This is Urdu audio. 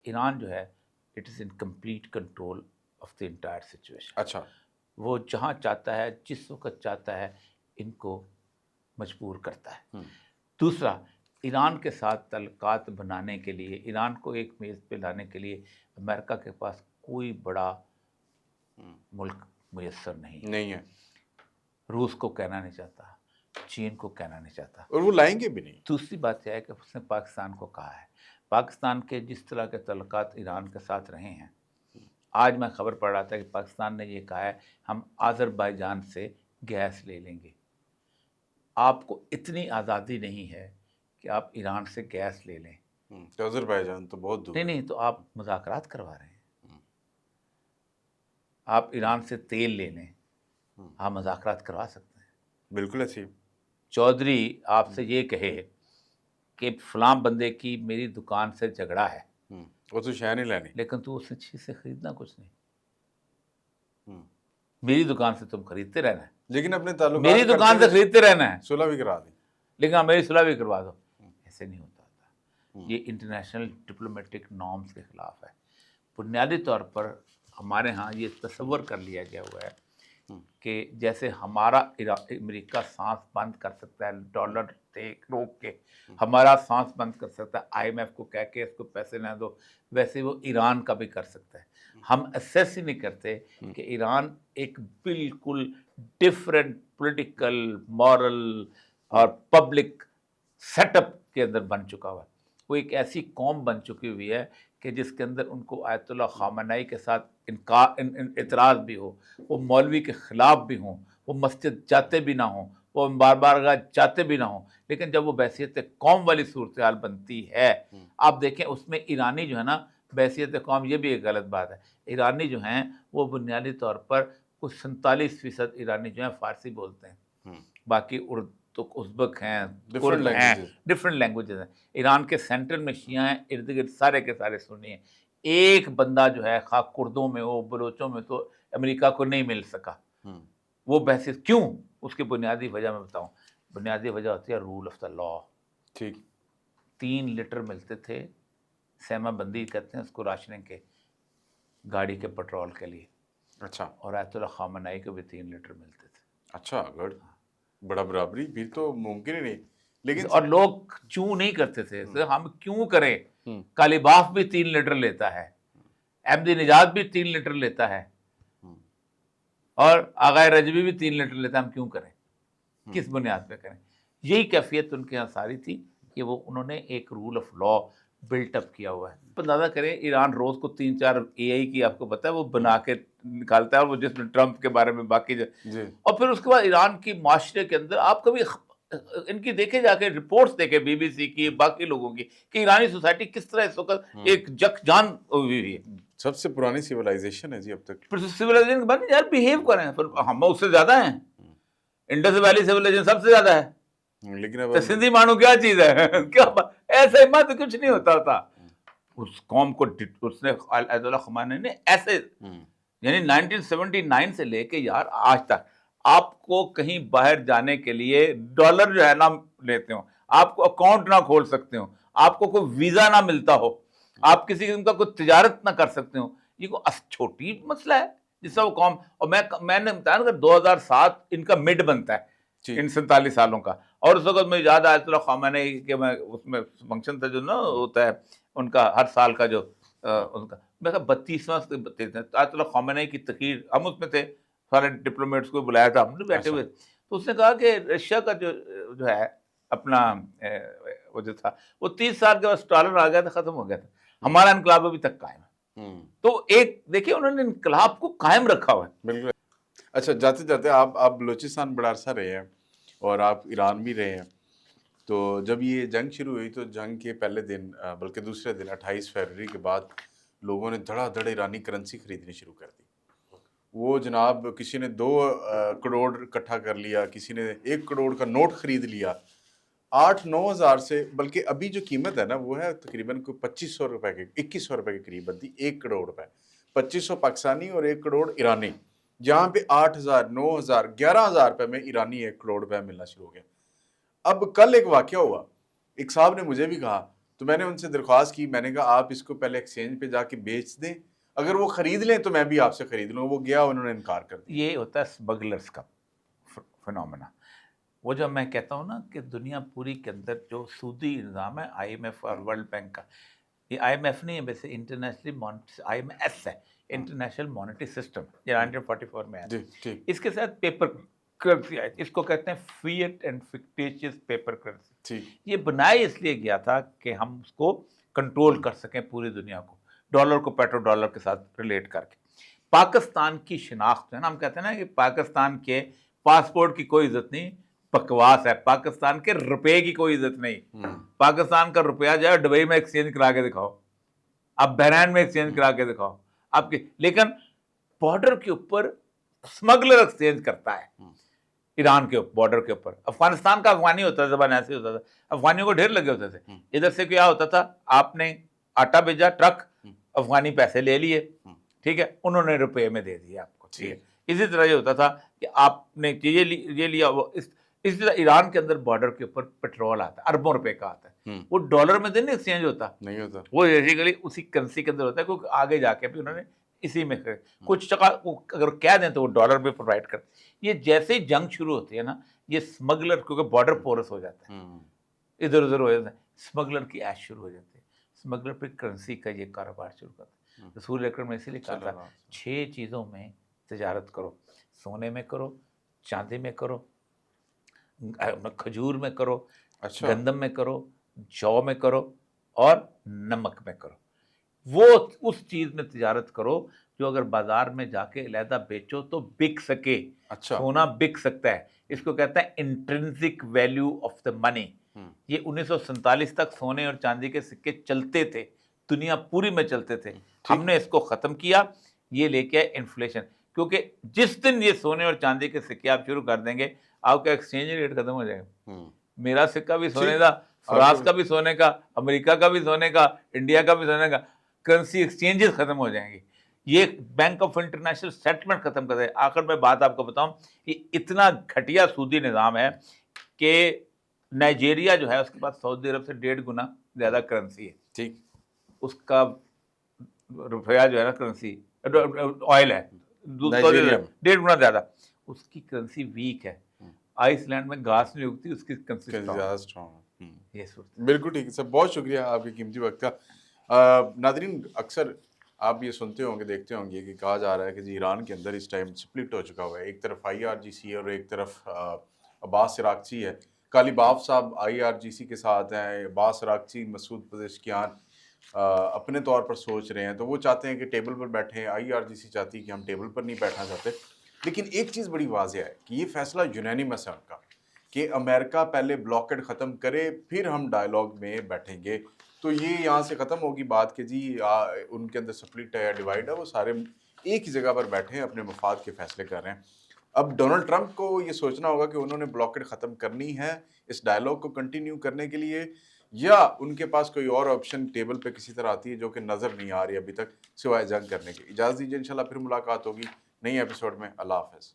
ایران جو ہے it is in complete control of the entire situation. اچھا. وہ جہاں چاہتا ہے جس وقت چاہتا ہے ان کو مجبور کرتا ہے. دوسرا، ایران کے ساتھ تعلقات بنانے کے لیے، ایران کو ایک میز پہ لانے کے لیے امریکہ کے پاس کوئی بڑا ملک میسر نہیں ہے. روس کو کہنا نہیں چاہتا، چین کو کہنا نہیں چاہتا، اور وہ لائیں گے بھی نہیں. دوسری بات یہ ہے کہ اس نے پاکستان کو کہا ہے. پاکستان کے جس طرح کے تعلقات ایران کے ساتھ رہے ہیں، آج میں خبر پڑھ رہا تھا کہ پاکستان نے یہ کہا ہے ہم آذربائیجان سے گیس لے لیں گے. آپ کو اتنی آزادی نہیں ہے کہ آپ ایران سے گیس لے لیں. تو آذربائیجان تو بہت دور. نہیں، تو آپ مذاکرات کروا رہے ہیں. آپ ایران سے تیل لے لیں، آپ مذاکرات کروا سکتے ہیں. بالکل ایسی. چودھری آپ سے یہ کہے کہ فلاں بندے کی میری دکان سے جھگڑا ہے، وہ تو شے نہیں لینی، لیکن تو اس چیز سے خریدنا کچھ نہیں. میری دکان سے تم خریدتے رہنا ہے، لیکن اپنے تعلقات میری دکان سے خریدتے رہنا ہے، صلح بھی کرا دی، لیکن آپ میری صلح بھی کروا دو. ایسے نہیں ہوتا تھا. یہ انٹرنیشنل ڈپلومیٹک نارمز کے خلاف ہے. بنیادی طور پر ہمارے ہاں یہ تصور کر لیا گیا ہوا ہے کہ جیسے ہمارا امریکہ سانس بند کر سکتا ہے ڈالر سے روک کے، ہمارا سانس بند کر سکتا ہے آئی ایم ایف کو کہہ کے اس کو پیسے نہ دو، ویسے وہ ایران کا بھی کر سکتا ہے. ہم اسیس ہی نہیں کرتے کہ ایران ایک بالکل ڈفرینٹ پولیٹیکل، مورل اور پبلک سیٹ اپ کے اندر بن چکا ہوا ہے. وہ ایک ایسی قوم بن چکی ہوئی ہے کہ جس کے اندر ان کو آیت اللہ خامنہئی کے ساتھ اعتراض بھی ہو، وہ مولوی کے خلاف بھی ہوں، وہ مسجد جاتے بھی نہ ہوں، وہ بارگاہ جاتے بھی نہ ہوں، لیکن جب وہ بحیثیت قوم والی صورتحال بنتی ہے، آپ دیکھیں اس میں ایرانی جو ہے نا بحیثیت قوم، یہ بھی ایک غلط بات ہے. ایرانی جو ہیں وہ بنیادی طور پر کچھ 47% ایرانی جو ہیں فارسی بولتے ہیں، باقی اردو ازبک ہیں، کرد ہیں، ڈفرینٹ لینگویجز ہیں. ایران کے سینٹر میں شیعہ ہیں، ارد گرد سارے کے سارے سنی ہیں. ایک بندہ جو ہے خواہ کردوں میں ہو، بلوچوں میں، تو امریکہ کو نہیں مل سکا. وہ بحثیت کیوں؟ اس کی بنیادی وجہ میں بتاؤں. بنیادی وجہ ہوتی ہے رول آف دا لا. ٹھیک. 3 لیٹر ملتے تھے، سیما بندی کہتے ہیں اس کو، راشننگ کے، گاڑی کے پٹرول کے لیے. اچھا. اور آیت اللہ خامنہئی کو بھی 3 لیٹر ملتے تھے. اچھا گڈ. بڑا برابری پھر تو ممکن ہی نہیں. لیکن اور لوگ چوں نہیں کرتے تھے، ہم کیوں کریں؟ کالیباف بھی 3 لیٹر لیتا ہے، احمدی نژاد بھی 3 لیٹر لیتا ہے، اور آغائے رجبی بھی 3 لیٹر لیتا ہے، ہم کیوں کریں؟ کس بنیاد پہ کریں؟ یہی کیفیت ان کے یہاں ساری تھی کہ وہ انہوں نے ایک rule of law built up کیا ہوا ہے. اندازہ کریں ایران روز کو 3-4 اے آئی کی، آپ کو پتہ ہے وہ بنا کے نکالتا ہے، اور وہ جس میں ٹرمپ کے بارے میں باقی اور پھر اس کے بعد ایران کی معاشرے کے اندر آپ کبھی ان کی دیکھے جا کے رپورٹس دیکھے بی بی سی کی، باقی لوگوں کی، کہ ایرانی سوسائٹی کس طرح اس وقت ایک جک جان ہوئی ہے. سب سے پرانی سیولائزیشن ہے جی اب تک. سیولائزیشن بن یار بہیو کریں، ہم اس سے زیادہ ہیں. انڈس ویلی سیولائزیشن سب سے زیادہ ہے، لیکن اب سندھی مانو کیا چیز ہے؟ کیا ایسے مت کچھ نہیں ہوتا تھا. اس قوم کو اس نے آیت اللہ خامنہئی نے ایسے، یعنی 1979 سے لے کے یار آج تک آپ کو کہیں باہر جانے کے لیے ڈالر جو ہے نہ لیتے ہوں، آپ کو اکاؤنٹ نہ کھول سکتے ہوں، آپ کو کوئی ویزا نہ ملتا ہو، آپ کسی قسم کا کوئی تجارت نہ کر سکتے ہوں. یہ کوئی چھوٹی مسئلہ ہے جس سے وہ قوم. اور میں نے بتایا نا کہ 2007 ان کا مڈ بنتا ہے ان 47 سالوں کا. اور اس وقت مجھے یاد آیت اللہ خامنہئی کہ میں اس میں فنکشن تھا جو نا ہوتا ہے ان کا ہر سال کا جو ان کا، میں کہا 32واں آیت اللہ خامنہئی کی تقریر، ہم اس میں تھے، سارے ڈپلومیٹس کو بلایا تھا، ہم نے بیٹھے ہوئے. تو اس نے کہا کہ رشیا کا جو ہے اپنا وہ جو تھا وہ 30 سال کے بعد ڈالر آ گیا تھا، ختم ہو گیا تھا. ہمارا انقلاب ابھی تک قائم ہے. تو ایک دیکھیے انہوں نے انقلاب کو قائم رکھا ہوا ہے. بالکل. اچھا جاتے جاتے آپ بلوچستان بڑا عرصہ رہے ہیں اور آپ ایران بھی رہے ہیں. تو جب یہ جنگ شروع ہوئی تو جنگ کے پہلے دن بلکہ دوسرے دن 28 فروری کے بعد لوگوں نے دھڑا دھڑ ایرانی کرنسی خریدنی شروع کر دی. وہ جناب کسی نے 2 کروڑ اکٹھا کر لیا، کسی نے 1 کروڑ کا نوٹ خرید لیا. 8-9 ہزار سے، بلکہ ابھی جو قیمت ہے نا وہ ہے تقریباً 2500 روپے کے، 2100 روپے کے قریب بنتی. 1 کروڑ روپے، 2500 پاکستانی اور 1 کروڑ ایرانی، جہاں پہ 8000 9000 11000 روپے میں ایرانی 1 کروڑ روپے ملنا شروع ہو گیا. اب کل ایک واقعہ ہوا، ایک صاحب نے مجھے بھی کہا تو میں نے ان سے درخواست کی, میں نے کہا آپ اس کو پہلے ایکسچینج پہ جا کے بیچ دیں, اگر وہ خرید لیں تو میں بھی آپ سے خرید لوں. وہ گیا, انہوں نے انکار کر دیا. یہ ہوتا ہے اسمگلرس کا فنومنا. وہ جو میں کہتا ہوں نا کہ دنیا پوری کے اندر جو سودی نظام ہے, آئی ایم ایف اور ورلڈ بینک کا, یہ آئی ایم ایف نہیں ہے ویسے, انٹرنیشنلی آئی ایم ایس ہے, انٹرنیشنل مانیٹری سسٹم, یہ 1944 میں آیا. ٹھیک. اس کے ساتھ پیپر کرنسی آئی, اس کو کہتے ہیں fiat and fictitious paper currency. یہ بنایا اس لیے گیا تھا کہ ہم اس کو کنٹرول کر سکیں پوری دنیا کو, ڈالر کو پیٹرو ڈالر کے ساتھ ریلیٹ کر کے. پاکستان کی شناخت ہے نا, ہم کہتے ہیں نا کہ پاکستان کے پاسپورٹ کی کوئی عزت نہیں, بکواس ہے. پاکستان کے روپے کی کوئی عزت نہیں. پاکستان کا روپیہ جو ہے دبئی میں ایکسچینج کرا کے دکھاؤ, آپ بحرین میں ایکسچینج کرا کے دکھاؤ آپ کے, لیکن بارڈر کے اوپر اسمگلر ایکسچینج کرتا ہے ایران کے بارڈر کے اوپر. افغانستان کا افغانی ہوتا تھا, زبان ایسے ہوتا تھا, افغانیوں کو ڈھیر لگے ہوتے تھے. ادھر سے کیا ہوتا تھا, آپ نے آٹا بھیجا ٹرک, افغانی پیسے لے لیے, ٹھیک ہے, انہوں نے روپے میں دے دیے آپ کو, ٹھیک ہے. اسی طرح یہ ہوتا تھا کہ آپ نے یہ لیا. اسی طرح ایران کے اندر بارڈر کے اوپر پیٹرول آتا ہے, اربوں روپے کا آتا ہے, وہ ڈالر میں نہیں ایکسچینج ہوتا, نہیں ہوتا, وہ بیسیکلی اسی کرنسی کے اندر ہوتا ہے, کیونکہ آگے جا کے بھی انہوں نے اسی میں کچھ ٹکا اگر کہہ دیں تو وہ ڈالر میں پرووائڈ کرتے. یہ جیسے ہی جنگ شروع ہوتی ہے نا, یہ اسمگلر, کیونکہ بارڈر پورس ہو جاتا ہے, ادھر ادھر ہو جاتا ہے, اسمگلر کی ایش شروع ہو جاتی ہے. اسمگلر پہ کرنسی کا یہ کاروبار شروع کرتا ہے. رسول اکرم نے اسی لیے کہا تھا 6 چیزوں میں تجارت کرو, سونے میں کرو, چاندی میں کرو, کھجور میں کرو, گندم میں کرو, جو میں کرو, اور نمک میں کرو. وہ اس چیز میں تجارت کرو جو اگر بازار میں جا کے علیحدہ بیچو تو بک سکے. سونا بک سکتا ہے, اس کو کہتا ہے انٹرنسک ویلیو آف دا منی. یہ 1947 تک سونے اور چاندی کے سکے چلتے تھے, دنیا پوری میں چلتے تھے. ہم نے اس کو ختم کیا, یہ لے کے انفلیشن, کیونکہ جس دن یہ سونے اور چاندی کے سکے آپ شروع کر دیں گے, آپ کا ایکسچینج ریٹ ختم ہو جائے گا. میرا سکہ بھی سونے کا, فراز کا بھی سونے کا, امریکہ کا بھی سونے کا, انڈیا کا بھی سونے کا, کرنسی ایکسچینجز ختم ہو جائیں گی. یہ بینک آف انٹرنیشنل سیٹلمنٹ ختم کر دے. آخر میں بات آپ کو بتاؤں, یہ اتنا گھٹیا سودی نظام ہے کہ نائجیریا جو ہے اس کے پاس سعودی عرب سے 1.5 گنا زیادہ کرنسی ہے, ٹھیک, اس کا روپیہ جو ہے نا کرنسی آئل ہے 1.5 گنا زیادہ, اس کی کرنسی ویک ہے. آئس لینڈ میں گھاس نہیں اگتی, اس کی کرنسی زیادہ اسٹرانگ ہے. یہ صورت بالکل ٹھیک ہے سر, بہت شکریہ آپ کے قیمتی وقت کا. ناظرین, اکثر آپ یہ سنتے ہوں گے, دیکھتے ہوں گے کہ کہا جا رہا ہے کہ جی ایران کے اندر اس ٹائم سپلٹ ہو چکا ہوا ہے, ایک طرف IRGC اور ایک طرف عباس عراقچی ہے. غالباف صاحب IRGC کے ساتھ ہیں, عباس عراقچی, مسعود پزشکیان اپنے طور پر سوچ رہے ہیں, تو وہ چاہتے ہیں کہ ٹیبل پر بیٹھیں, IRGC چاہتی ہے کہ ہم ٹیبل پر نہیں بیٹھنا چاہتے. لیکن ایک چیز بڑی واضح ہے کہ یہ فیصلہ یونینیمس ہے ان کا, کہ امریکہ پہلے بلاکڈ ختم کرے پھر ہم ڈائلاگ میں بیٹھیں گے. تو یہ یہاں سے ختم ہوگی بات کہ جی ان کے اندر سپلٹ ہے یا ڈیوائڈ ہے, وہ سارے ایک ہی جگہ پر بیٹھے ہیں, اپنے مفاد کے فیصلے کر رہے ہیں. اب ڈونلڈ ٹرمپ کو یہ سوچنا ہوگا کہ انہوں نے بلاکڈ ختم کرنی ہے اس ڈائلاگ کو کنٹینیو کرنے کے لیے, یا ان کے پاس کوئی اور آپشن ٹیبل پہ کسی طرح آتی ہے جو کہ نظر نہیں آ رہی ابھی تک سوائے جنگ کرنے کے. اجازت دیجیے, انشاءاللہ پھر ملاقات ہوگی نئی ایپیسوڈ میں. اللہ حافظ.